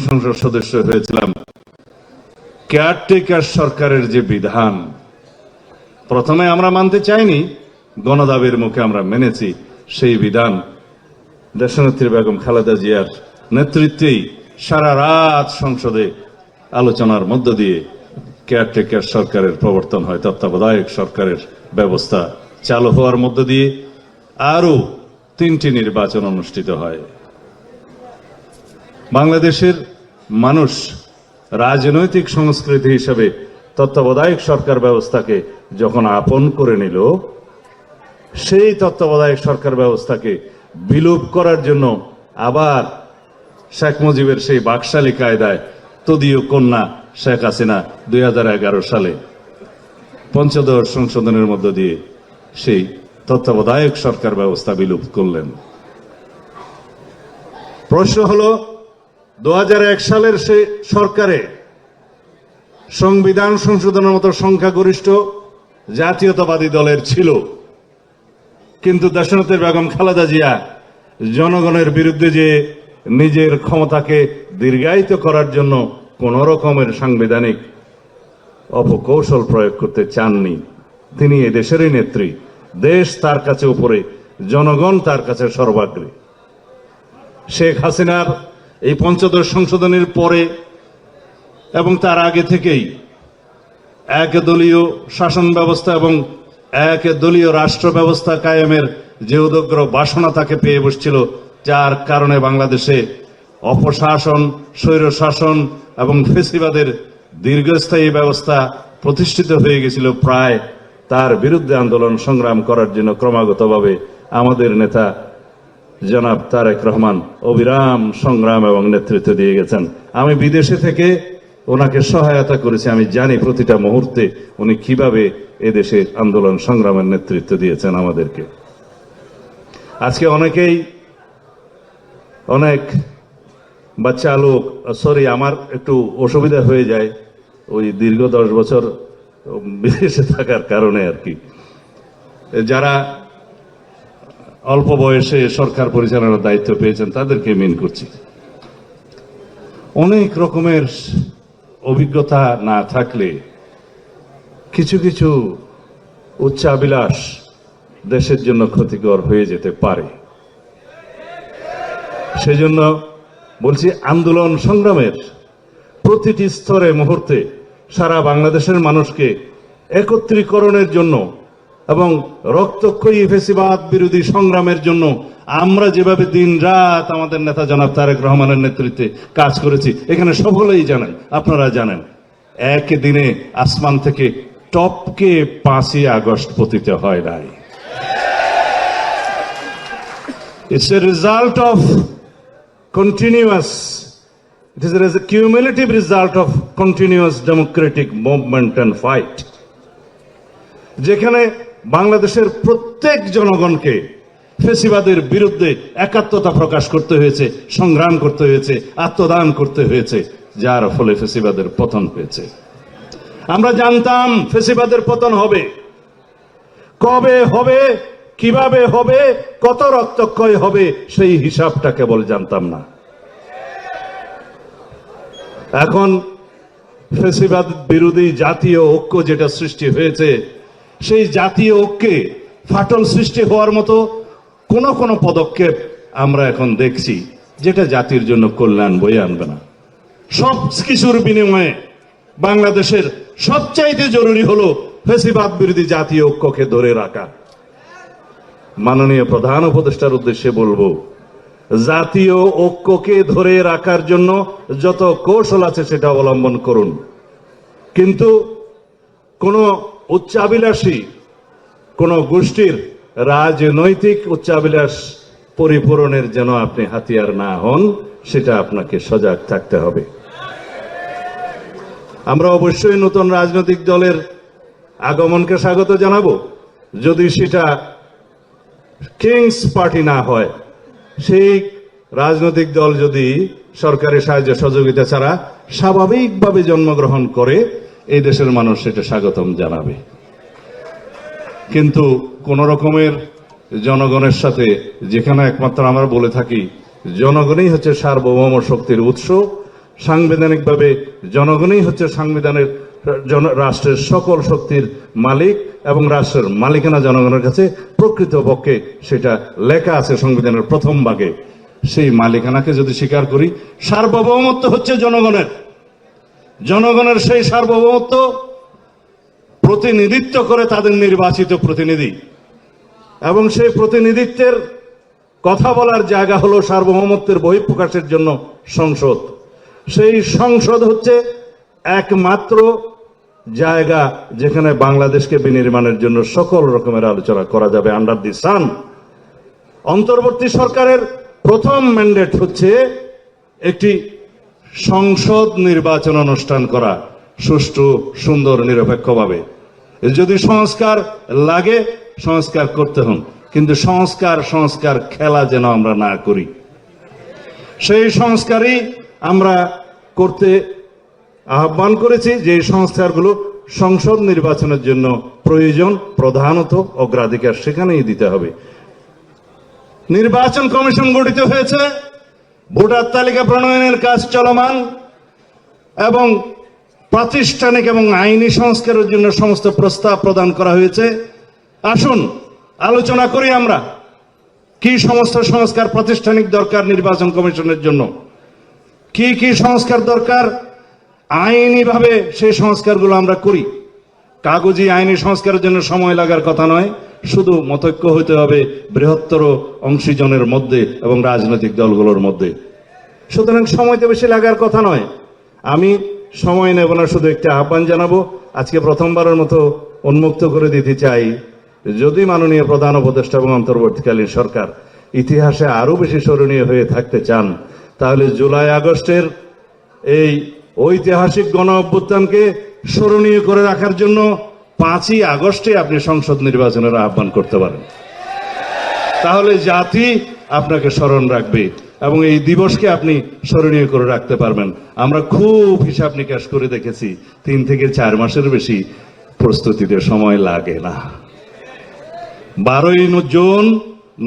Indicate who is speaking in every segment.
Speaker 1: সংসদ সদস্য হয়েছিলাম, কেয়ারটেকার সরকারের যে বিধান প্রথমে আমরা মানতে চাইনি, গণদাবির মুখে আমরা মেনেছি। সেই বিধান দেশনেত্রী বেগম খালেদা জিয়ার নেতৃত্বেই সারা রাত সংসদে আলোচনার মধ্য দিয়ে কেয়ারটেকার সরকারের প্রবর্তন হয়। তত্ত্বাবধায়ক সরকারের ব্যবস্থা চালু হওয়ার মধ্য দিয়ে আরো 3টি নির্বাচন অনুষ্ঠিত হয়। বাংলাদেশের মানুষ রাজনৈতিক সংস্কৃতি হিসেবে তত্ত্বাবধায়ক সরকার ব্যবস্থাকে যখন আপন করে নিল, সেই তত্ত্বাবধায়ক সরকার ব্যবস্থাকে বিলোপ করার জন্য আবার শেখ মুজিবের সেই বাকশালী কায়দায় তদীয় কন্যা শেখ হাসিনা 2011 সালে পঞ্চদশ সংশোধনের মধ্য দিয়ে সেই তত্ত্বাবধায়ক সরকার ব্যবস্থা বিলুপ্ত করলেন। প্রশ্ন হলো, 2001 সালের সেই সরকারে সংবিধান সংশোধনের মতো সংখ্যাগরিষ্ঠ জাতীয়তাবাদী দলের ছিল, কিন্তু দেশনেত্রী বেগম খালেদা জিয়া জনগণের বিরুদ্ধে যে নিজের ক্ষমতাকে দীর্ঘায়িত করার জন্য কোন রকমের সাংবিধানিক অপকৌশল প্রয়োগ করতে চাননি। তিনি এই দেশেরই নেত্রী, দেশ তার কাছে উপরে, জনগণ তার কাছে সর্বাগ্রে। শেখ হাসিনার এই পঞ্চদশ সংশোধনের পরে এবং তার আগে থেকেই একদলীয় শাসন ব্যবস্থা এবং একদলীয় রাষ্ট্র ব্যবস্থা কায়েমের যে উদগ্র বাসনা তাকে পেয়ে বসছিল, যার কারণে বাংলাদেশে অপশাসন, স্বৈরশাসন এবং ফেসিবাদের দীর্ঘস্থায়ী ব্যবস্থা প্রতিষ্ঠিত হয়ে গেছিল। প্রায় তার বিরুদ্ধে আন্দোলন সংগ্রাম করার জন্য ক্রমাগতভাবে আমাদের নেতা জনাব তারেক রহমান অবিরাম সংগ্রাম এবং নেতৃত্ব দিয়ে গেছেন। আমি বিদেশে থেকে ওনাকে সহায়তা করেছি, আমি জানি প্রতিটা মুহূর্তে উনি কিভাবে এদেশে আন্দোলন সংগ্রামের নেতৃত্ব দিয়েছেন আমাদেরকে। আজকে অনেক বাচ্চা লোক, সরি আমার একটু অসুবিধা হয়ে যায় ওই দীর্ঘ 10 বছর বিদেশে থাকার কারণে আর কি, যারা অল্প বয়সে সরকার পরিচালনার দায়িত্ব পেয়েছেন তাদেরকে মিন করছি। অনেক রকমের অভিজ্ঞতা না থাকলে কিছু কিছু উচ্চাভিলাষ দেশের জন্য ক্ষতিকর হয়ে যেতে পারে। সেজন্য বলছি, আন্দোলন সংগ্রামের প্রতিটি স্তরে মুহূর্তে সারা বাংলাদেশের মানুষকে একত্রীকরণের জন্য এবং রক্তক্ষয়ী ফেসিবাদ বিরোধী সংগ্রামের জন্য আমরা যেভাবে দিন রাত আমাদের নেতা জনাব তারেক রহমানের নেতৃত্বে কাজ করেছি, এখানে সকলেই জানেন, আপনারা জানেন, একদিনে আসমান থেকে টপকে 5ই আগস্ট পতিত হয় নাই। It's a result of it is a cumulative result of continuous democratic movement and fight, যেখানে বাংলাদেশের প্রত্যেক জনগণকে ফেসিবাদের বিরুদ্ধে একাত্মতা প্রকাশ করতে হয়েছে, সংগ্রাম করতে হয়েছে, আত্মদান করতে হয়েছে, যার ফলে ফেসিবাদের পতন হয়েছে। আমরা জানতাম ফেসিবাদের পতন হবে, কবে হবে, কিভাবে হবে, কত রক্তক্ষয় হবে, সেই হিসাবটা কেবল জানতাম না। এখন ফেসিবাদ বিরোধী জাতীয় ঐক্য যেটা সৃষ্টি হয়েছে, সেই জাতীয় ঐক্যে ফাটল সৃষ্টি হওয়ার মতো কোন কোন পদক্ষেপ আমরা এখন দেখছি যেটা জাতির জন্য কল্যাণ বয়ে আনবে না। সব কিছুর বিনিময়ে বাংলাদেশের সবচাইতে জরুরি হলো ফেসিবাদ বিরোধী জাতীয় ঐক্যকে ধরে রাখা। মাননীয় প্রধান উপদেষ্টার উদ্দেশ্যে বলবো, জাতীয় ঐক্যকে ধরে রাখার জন্য যত কৌশল আছে সেটা অবলম্বন করুন, কিন্তু কোন উচ্চাভিলাষী কোন গোষ্ঠীর রাজনৈতিক উচ্চাভিলাষ পরিপূরণের যেন আপনি হাতিয়ার না হন, সেটা আপনাকে সজাগ থাকতে হবে। আমরা অবশ্যই নতুন রাজনৈতিক দলের আগমনকে স্বাগত জানাবো, যদি সেটা কিংস পার্টি না হয়। সেই রাজনৈতিক দল যদি সরকারি সাহায্য সহযোগিতা ছাড়া স্বাভাবিকভাবে জন্মগ্রহণ করে, এই দেশের মানুষ সেটা স্বাগতম জানাবে। কিন্তু কোন রকমের জনগণের সাথে, যেখানে একমাত্র আমরা বলে থাকি জনগণই হচ্ছে সার্বভৌম শক্তির উৎস, সাংবিধানিকভাবে জনগণই হচ্ছে সাংবিধানের রাষ্ট্রের সকল শক্তির মালিক এবং রাষ্ট্রের মালিকানা জনগণের কাছে। প্রকৃতপক্ষে সেটা লেখা আছে সংবিধানের প্রথম ভাগে। সেই মালিকানাকে যদি স্বীকার করি, সার্বভৌমত্ব হচ্ছে জনগণের। জনগণের সেই সার্বভৌমত্ব প্রতিনিধিত্ব করে তাদের নির্বাচিত প্রতিনিধি, এবং সেই প্রতিনিধিত্বের কথা বলার জায়গা হলো সার্বভৌমত্বের বহিঃপ্রকাশের জন্য সংসদ। সেই সংসদ হচ্ছে একমাত্র জায়গা যেখানে বাংলাদেশকে বিনির্মাণের জন্য সকল রকমের আলোচনা করা যাবে আন্ডার দি সান। অন্তর্বর্তী সরকারের প্রথম ম্যান্ডেট হচ্ছে একটি সংসদ নির্বাচন অনুষ্ঠান করা, সুষ্ঠু, সুন্দর, নিরপেক্ষভাবে। যদি সংস্কার লাগে সংস্কার করতে হন, কিন্তু সংস্কার খেলা যেন আমরা না করি। সেই সংস্কারই আমরা করতে আহ্বান করেছি, যে সংস্কারগুলো সংসদ নির্বাচনের জন্য প্রয়োজন, প্রধানত অগ্রাধিকার সেখানেই দিতে হবে। নির্বাচন কমিশন গঠিত হয়েছে, ভোটার তালিকা প্রণয়নের কাজ চলমান, এবং প্রাতিষ্ঠানিক এবং আইনি সংস্কারের জন্য সমস্ত প্রস্তাব প্রদান করা হয়েছে। আসুন আলোচনা করি আমরা কি সমস্ত সংস্কার প্রাতিষ্ঠানিক দরকার নির্বাচন কমিশনের জন্য, কি কি সংস্কার দরকার, আইনিভাবে সেই সংস্কারগুলো আমরা করি। কাগজি আইনি সংস্কারের জন্য সময় লাগার কথা নয়, শুধু মতৈক্য হতে হবে বৃহত্তর অংশীজনের মধ্যে এবং রাজনৈতিক দলগুলোর মধ্যে। সুতরাং সময় তো বেশি লাগার কথা নয়। আমি সময় নেব না, শুধু একটা আহ্বান জানাবো। আজকে প্রথমবারের মতো উন্মুক্ত করে দিতে চাই, যদি মাননীয় প্রধান উপদেষ্টা এবং অন্তর্বর্তীকালীন সরকার ইতিহাসে আরো বেশি স্মরণীয় হয়ে থাকতে চান, তাহলে জুলাই আগস্টের এই ঐতিহাসিক গণ অভ্যুত্থানকে স্মরণীয় করে রাখার জন্য 5ই আগস্টে আপনি সংসদ নির্বাচনের আহ্বান করতে পারেন। তাহলে জাতি আপনাকে স্মরণ রাখবে এবং এই দিবসকে আপনি স্মরণীয় করে রাখতে পারবেন। আমরা খুব হিসাব নিকাশ করে দেখেছি, 3 থেকে 4 মাসের বেশি প্রস্তুতিতে সময় লাগে না। 12ই জুন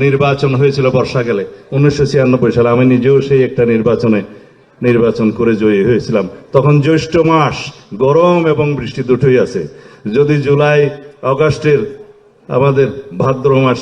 Speaker 1: নির্বাচন হয়েছিল বর্ষাকালে 1996 সালে। আমি নিজেও সেই একটা নির্বাচন করে জয়ী হয়েছিলাম। তখন জ্যৈষ্ঠ মাস, গরম এবং বৃষ্টি দুটোই আছে। যদি জুলাই আগস্টের আমাদের ভাদ্র মাস